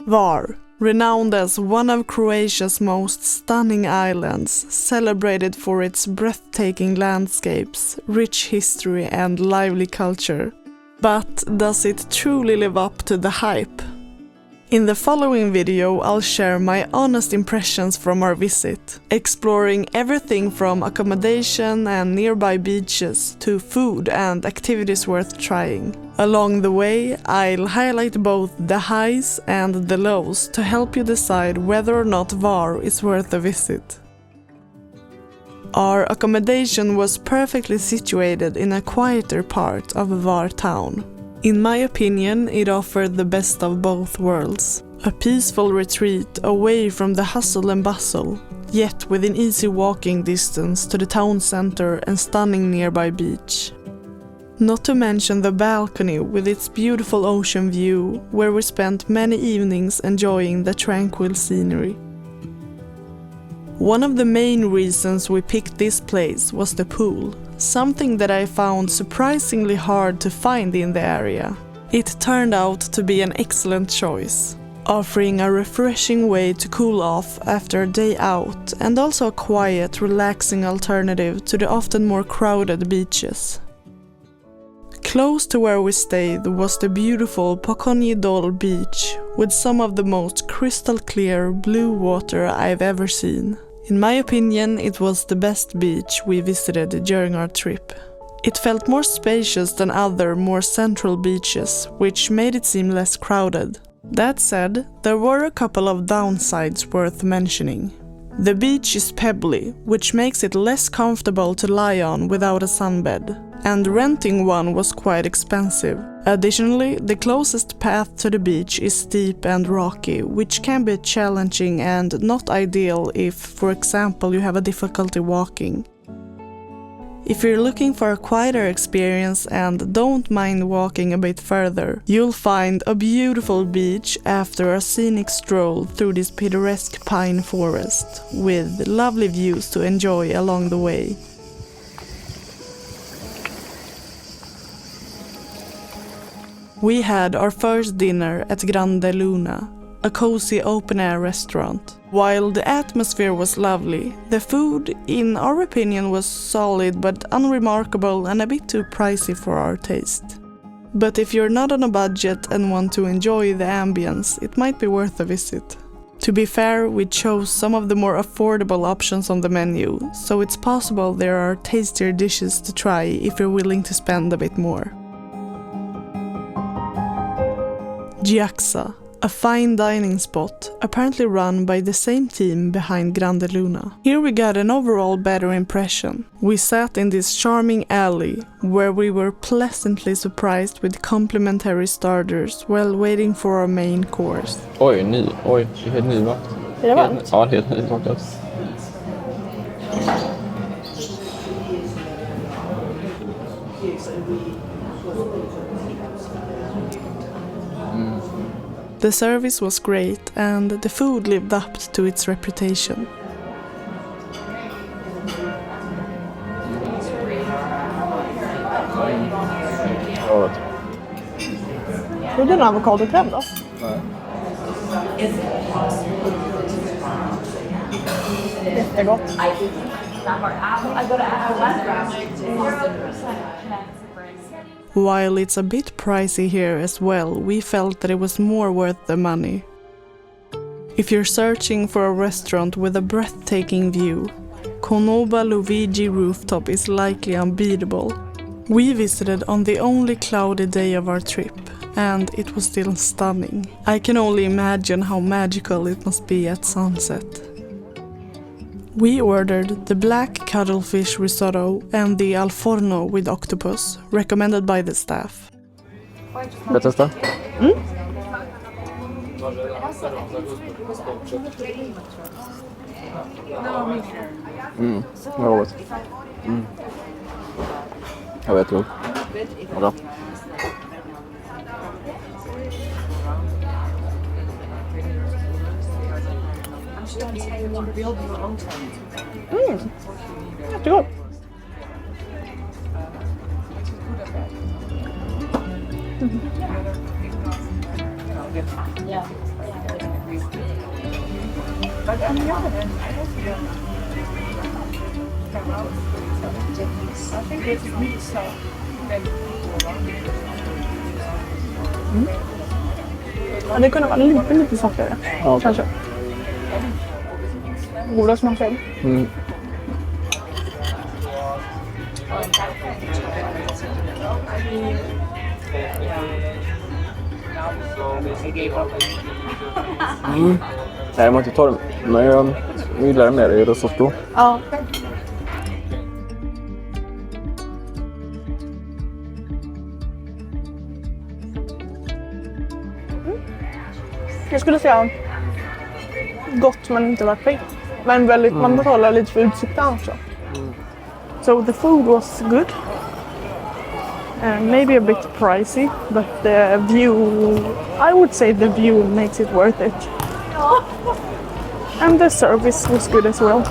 Hvar, renowned as one of Croatia's most stunning islands, celebrated for its breathtaking landscapes, rich history and lively culture. But does it truly live up to the hype? In the following video, I'll share my honest impressions from our visit, exploring everything from accommodation and nearby beaches to food and activities worth trying. Along the way, I'll highlight both the highs and the lows to help you decide whether or not Hvar is worth a visit. Our accommodation was perfectly situated in a quieter part of Hvar town. In my opinion, it offered the best of both worlds. A peaceful retreat away from the hustle and bustle, yet within easy walking distance to the town center and stunning nearby beach. Not to mention the balcony with its beautiful ocean view, where we spent many evenings enjoying the tranquil scenery. One of the main reasons we picked this place was the pool, something that I found surprisingly hard to find in the area. It turned out to be an excellent choice, offering a refreshing way to cool off after a day out and also a quiet, relaxing alternative to the often more crowded beaches. Close to where we stayed was the beautiful Pokonji beach with some of the most crystal clear blue water I've ever seen. In my opinion, it was the best beach we visited during our trip. It felt more spacious than other, more central beaches, which made it seem less crowded. That said, there were a couple of downsides worth mentioning. The beach is pebbly, which makes it less comfortable to lie on without a sunbed, and renting one was quite expensive. Additionally, the closest path to the beach is steep and rocky, which can be challenging and not ideal if, for example, you have a difficulty walking. If you're looking for a quieter experience and don't mind walking a bit further, you'll find a beautiful beach after a scenic stroll through this picturesque pine forest, with lovely views to enjoy along the way. We had our first dinner at Grande, a cozy open-air restaurant. While the atmosphere was lovely, the food, in our opinion, was solid but unremarkable and a bit too pricey for our taste. But if you're not on a budget and want to enjoy the ambience, it might be worth a visit. To be fair, we chose some of the more affordable options on the menu, so it's possible there are tastier dishes to try if you're willing to spend a bit more. GIAXA, a fine dining spot, apparently run by the same team behind Grande. Here we got an overall better impression. We sat in this charming alley, where we were pleasantly surprised with complimentary starters while waiting for our main course. Oj, ny. Oj, det är helt ny mat. Är det varmt? Ja, helt ny mat. The service was great and the food lived up to its reputation. Är det en avokadokräm då? Nej. Jättegott. While it's a bit pricey here as well, we felt that it was more worth the money. If you're searching for a restaurant with a breathtaking view, Konoba Luviji Rooftop is likely unbeatable. We visited on the only cloudy day of our trip, and it was still stunning. I can only imagine how magical it must be at sunset. We ordered the black cuttlefish risotto and the al forno with octopus, recommended by the staff. Ska jag testa? Vad roligt. Jag vet nog. Bra. Jättegott. Ja, det kunde vara lite saftigare. Ja. Kanske. Goda smaker. Mm. Nej, jag var inte torr. Men jag gillar det mer i risotto. Ja. Jag skulle säga gott men inte perfekt. Men väldigt, man betalar lite för utsikten också. So the food was good. Maybe a bit pricey, but the view, I would say the view makes it worth it. And the service was good as well.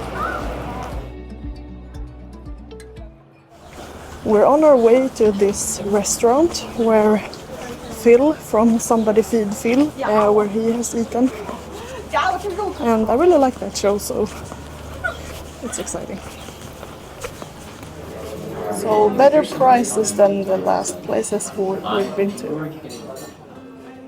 We're on our way to this restaurant where Phil from Somebody Feed Phil, where he has eaten. And I really like that show, so it's exciting. So better prices than the last places we've been to.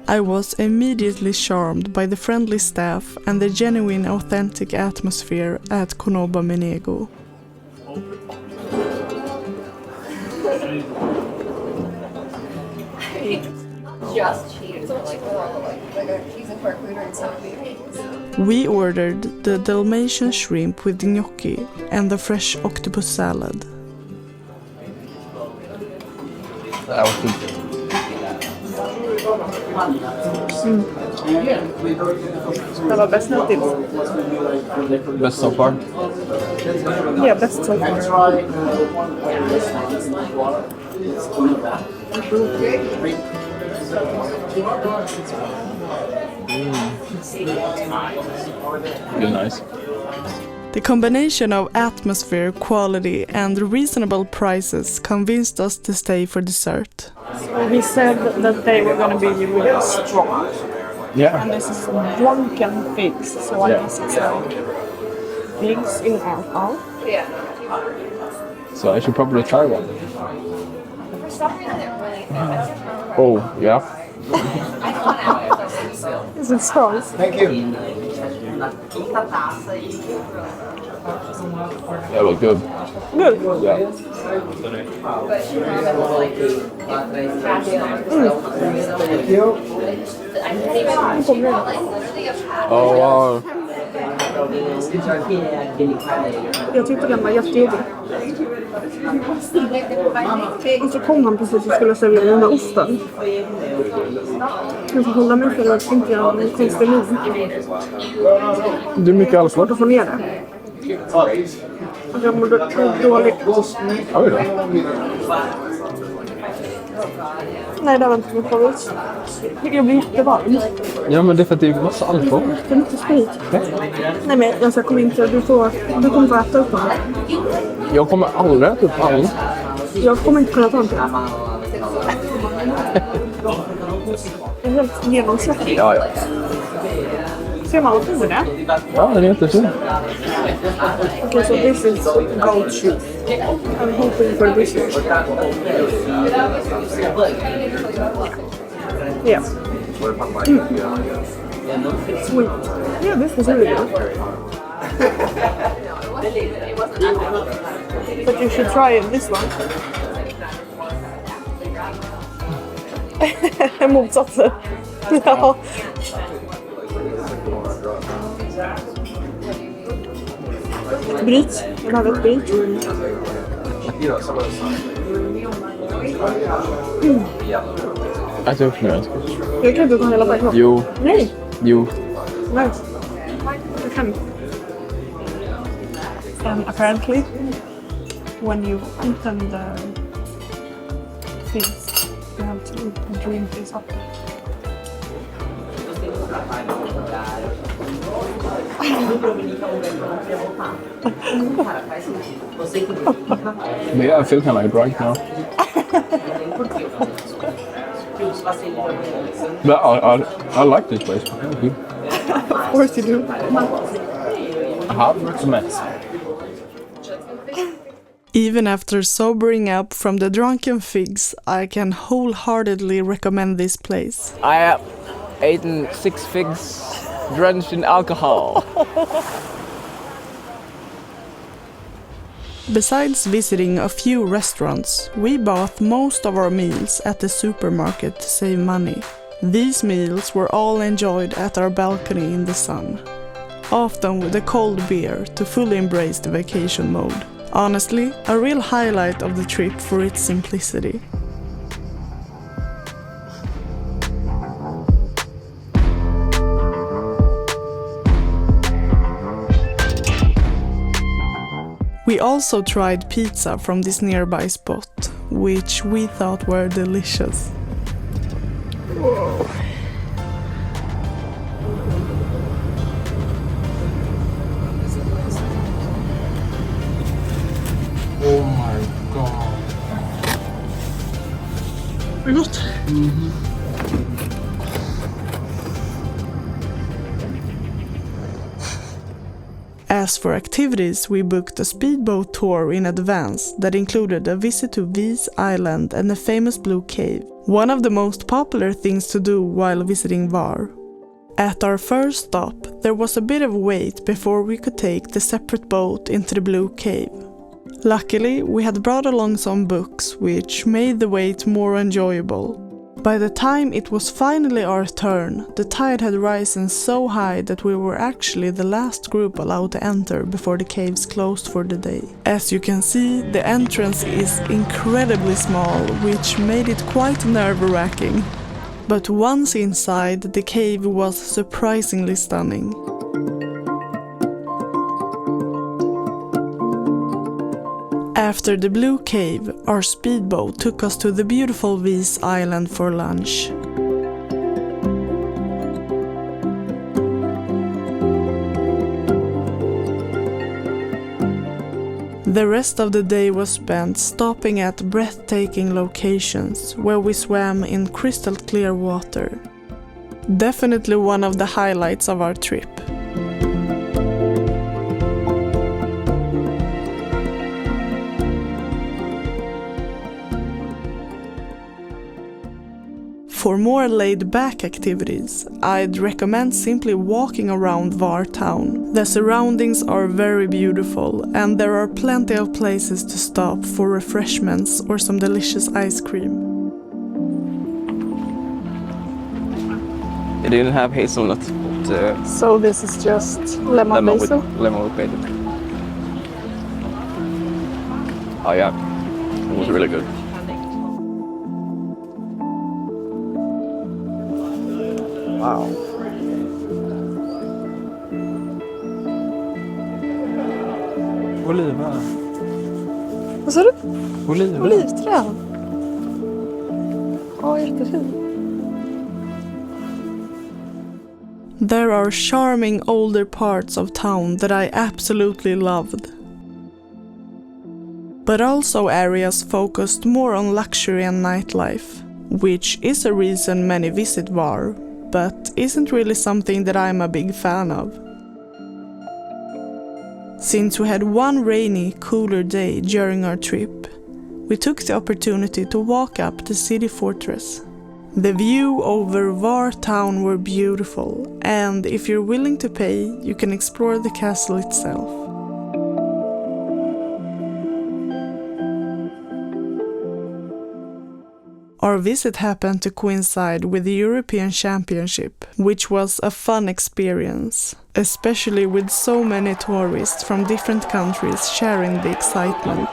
I was immediately charmed by the friendly staff and the genuine authentic atmosphere at Konoba Menego. Just cheese, like cheese and pork fritter and something. We ordered the Dalmatian shrimp with gnocchi and the fresh octopus salad. Det här var fint. Det var bäst hittills. Best so far. Ja, bäst så far. Really nice. The combination of atmosphere, quality and reasonable prices convinced us to stay for dessert. So he said that they were going to be really strong. Yeah. And this is drunken figs, so I guess it's like figs in alcohol. So I should probably try one. Oh, yeah. Is it strong? Thank you. That was good. Good. Yeah. Oh, wow. Jag tyckte den var jättejobbig. Och så kom han precis och skulle servera den där osten. Jag får hålla mig för att inte göra en konstig min. Det är mycket alls Svårt att få ner det. Och jag mådde dåligt. Oj då. Nej, det var inte min favorit. Jag blir jättevarm. Ja, men det är för att det är massa alkohol. Det är lite sprit. Nej, men jag kommer inte. Du kommer få äta upp den. Jag kommer aldrig äta upp allt. Jag kommer inte kunna ta en till. Det är helt genomsläppigt. Ja, ja. Ser man vad fin den är? Ja, den är jättefin. Okay, so this is goat cheese. I'm hoping for this one. Yeah. Sweet. Yeah, this is really good. But you should try this one. Motsatsen. Ja. Bryt. Den hade ett bryt. Äta upp nu. Jag kan inte ta hela vägen. Jo. Nej. Jo. Nice. Jag kan. And apparently, when you eaten the things, you have to drink this up. Yeah, I feel kind of like drunk now. But I like this place. Of course you do. Jaha, som helst. Even after sobering up from the drunken figs, I can wholeheartedly recommend this place. I have eaten 6 figs drenched in alcohol. Besides visiting a few restaurants, we bought most of our meals at the supermarket to save money. These meals were all enjoyed at our balcony in the sun, often with a cold beer to fully embrace the vacation mode. Honestly, a real highlight of the trip for its simplicity. We also tried pizza from this nearby spot, which we thought were delicious. Whoa. Oh my god. Är det gott? As for activities, we booked a speedboat tour in advance that included a visit to Hvar Island and the famous Blue Cave, one of the most popular things to do while visiting Hvar. At our first stop, there was a bit of wait before we could take the separate boat into the Blue Cave. Luckily, we had brought along some books, which made the wait more enjoyable. By the time it was finally our turn, the tide had risen so high that we were actually the last group allowed to enter before the caves closed for the day. As you can see, the entrance is incredibly small, which made it quite nerve-wracking. But once inside, the cave was surprisingly stunning. After the Blue Cave, our speedboat took us to the beautiful Hvar Island for lunch. The rest of the day was spent stopping at breathtaking locations where we swam in crystal clear water. Definitely one of the highlights of our trip. For more laid-back activities, I'd recommend simply walking around Hvar town. The surroundings are very beautiful and there are plenty of places to stop for refreshments or some delicious ice cream. It didn't have hazelnut. So this is just lemon basil? Lemon with basil. Oh yeah, it was really good. Wow. Oliver. Vad sa du? Oliver. Olivträd. Ja, jättefint. There are charming older parts of town that I absolutely loved. But also areas focused more on luxury and nightlife, which is a reason many visit Hvar, but isn't really something that I'm a big fan of. Since we had one rainy, cooler day during our trip, we took the opportunity to walk up the city fortress. The view over Hvar town were beautiful, and if you're willing to pay, you can explore the castle itself. Our visit happened to coincide with the European Championship, which was a fun experience, especially with so many tourists from different countries sharing the excitement.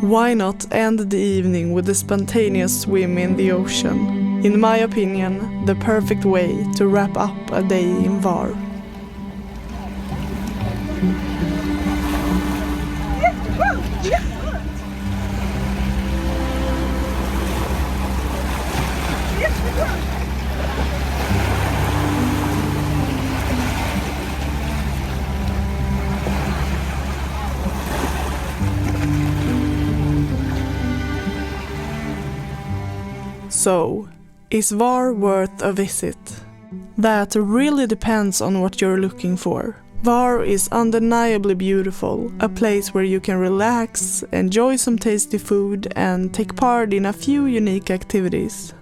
Why not end the evening with a spontaneous swim in the ocean? In my opinion, the perfect way to wrap up a day in Hvar. So, is Hvar worth a visit? That really depends on what you're looking for. Hvar is undeniably beautiful, a place where you can relax, enjoy some tasty food and take part in a few unique activities.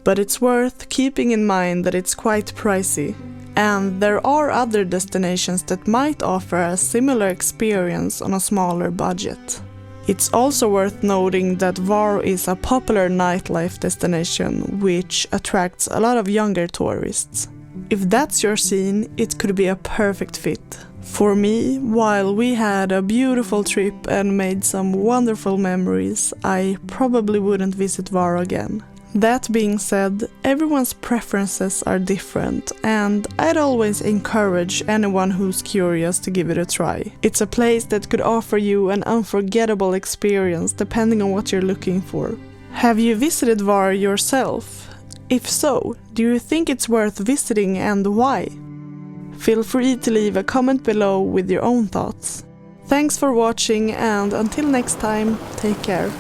But it's worth keeping in mind that it's quite pricey, and there are other destinations that might offer a similar experience on a smaller budget. It's also worth noting that Hvar is a popular nightlife destination which attracts a lot of younger tourists. If that's your scene, it could be a perfect fit. For me, while we had a beautiful trip and made some wonderful memories, I probably wouldn't visit Hvar again. That being said, everyone's preferences are different, and I'd always encourage anyone who's curious to give it a try. It's a place that could offer you an unforgettable experience depending on what you're looking for. Have you visited Hvar yourself? If so, do you think it's worth visiting and why? Feel free to leave a comment below with your own thoughts. Thanks for watching, and until next time, take care.